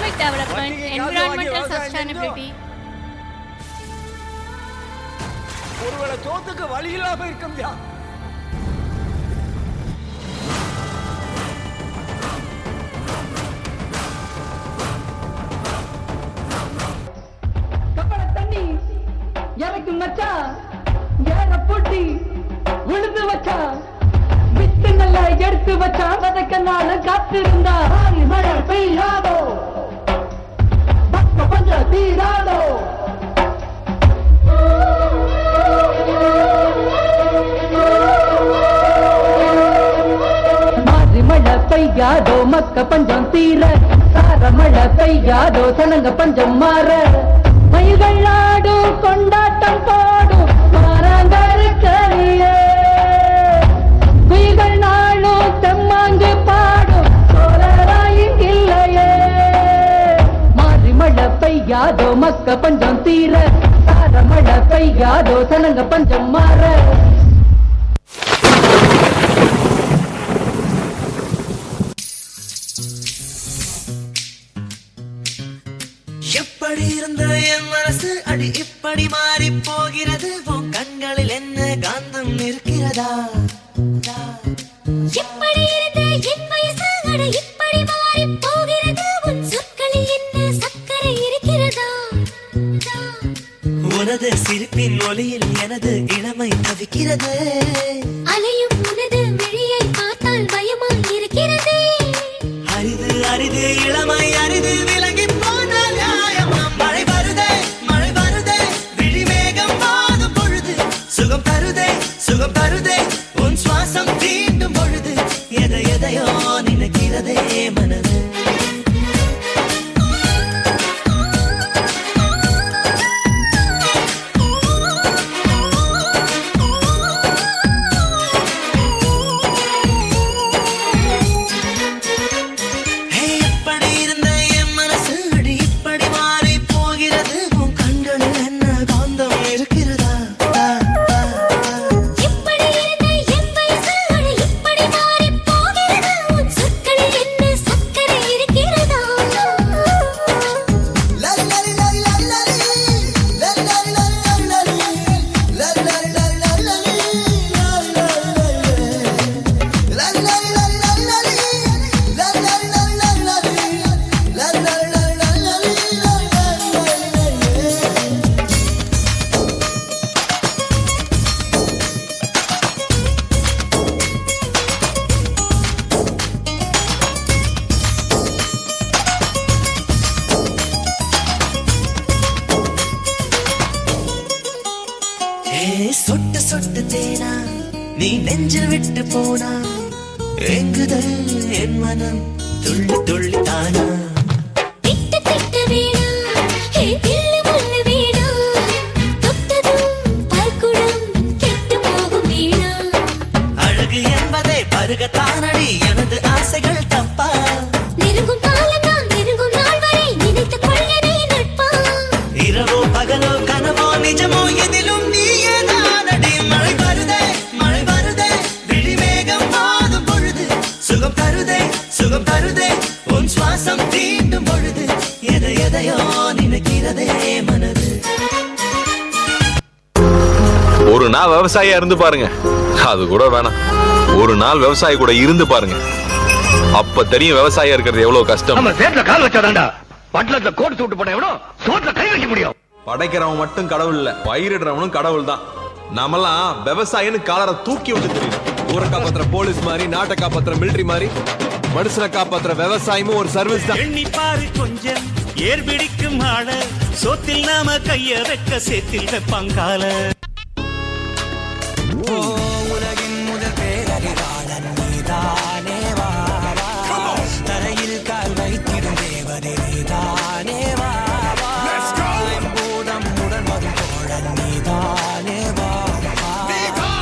economic development, environmental sustainability. ஒருவேளை தோத்துக்கு வழி இல்லாம இருக்கும்யா. கப்பல தண்ணி இறக்கும் மச்சா, ஏற போட்டி உழுது வச்சா, வித்து நல்லா எடுத்து வச்சா, வதக்க நாள் காத்திருந்தா மழை பெய்யாதோ, பக்க பஞ்ச தீராதோ. மாறி மழை பெய்யாதோ, மக்க பஞ்சம் தீர, சார மழை பெய்யாதோ, சனங்க பஞ்சம் மாற, மயில்கள் ஆடும் கொண்டாட்டம் போடும் மாறாங்கருக்கணியே, குயில்கள் நாளும் செம்மாங்கு பாடும் சோழராயின் இல்லையே. மாறி மழை பெய்யாதோ, மக்க பஞ்சம் தீர, சார மழை பெய்யாதோ, சனங்க பஞ்சம் மாற. எப்படி இருந்த என் மனசு அடி இப்படி மாறி போகிறது, உன் கண்களில் என்ன காந்தம் இருக்கிறதா? எப்படி இருந்த என் வயசு அடி இப்படி மாறி போகிறது, உன் சொற்களில் என்ன சக்கரை இருக்கிறதா? உனது சிரிப்பின் ஒளியில் எனது இளமை தவிக்கிறது, அலையும் உனது விழியை பார்த்தால் பயமாய் இருக்கிறது. அரிது அரிது இளமை அரிது விலகி போனால் நியாயமா? மழை வருதே மழை வருதே விழி வேகம் வாதும் பொழுது, சுகம் தருதே சுகம் தருதே உன் சுவாசம் தீண்டும் பொழுது, எதை எதையோ நினைக்கிறதே மனது. சொட்டு சொட்டு தேனா நீ நெஞ்சில் விட்டு போனா, எங்குதல் என் மனம் துள்ளி துள்ளி தானா. திட்டு திட்டு வீணா, தில்லு முள்ளு வீணா, தொட்டதும் பல்குடம் கெட்டு போகும் வீணா. அழகு என்பதை பருகத்தானடி எனது ஆசைகள் தப்பா, நெருங்கும் காலம் நான் நெருங்கும் நாள் வரை நினைத்துக் கொள்கிறே நட்பா. இரவோ பகலோ கனவோ நிஜமோ எதிலும் நீயே தானடி. மழை வருதே மழை வருதே விழி வேகம் வாதும் பொழுது, சுகம் தருதே சுகம் தருதே உன் சுவாசம் தீண்டும் பொழுது, எதை எதையோ நினைக்கிறதே மனது. ஒரு நாள் விவசாயியா இருந்து பாருங்க, அது கூட வேணாம், ஒரு நாள் விவசாயி கூட இருந்து பாருங்க, அப்ப தெரியும் விவசாயியா இருக்கிறது எவ்வளவு கஷ்டம். நம்ம சேட்ல கால் வச்சாதான்டா பட்டலத்துல கோட் சூட்டு போட எவ்வளோ சோட்ல கை வைக்க முடியும். படைக்கிறவன் மட்டும் கடவுள் இல்ல, பயிரிடுறவனும் கடவுள் தான். நம்மலாம் விவசாயின்னு காலரை தூக்கி விட்டு தெரியும். ஊரை காப்பாத்துற போலீஸ் மாதிரி, நாட்டை காப்பாத்துற மிலிட்டரி மாதிரி, மனுஷனை காப்பாத்துற விவசாயமும் ஒரு சர்வீஸ் தான். எண்ணிப்பாரு கொஞ்சம் ஏர் பிடிக்கும் ஆட, சோத்தில் நாம கைய வைக்க சேத்தில் வைப்பாங்கால. உலகின் முதல் பேரறிவாளன் நீதானே வா, தரையில் கால் வைத்திடும் தேவதே நீதானே வா, பூதம் உடன் வரும் தோழன் நீதானே வா,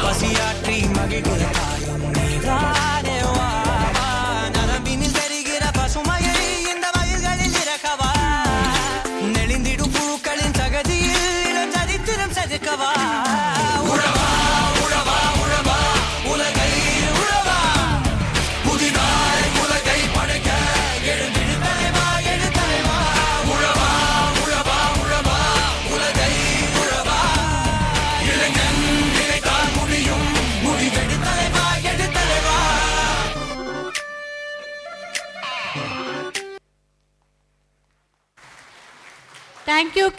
பசியாற்றி மகிழ்கிற தாயும் நீதானே வா, நரம்பினில் தெரிகிற பசுமையை இந்த வயல்களில் இறக்கவா, நெளிந்திடும் புழுக்களின் தகதியில் சரித்திரம் செதுக்கவா. தேங்க்யூ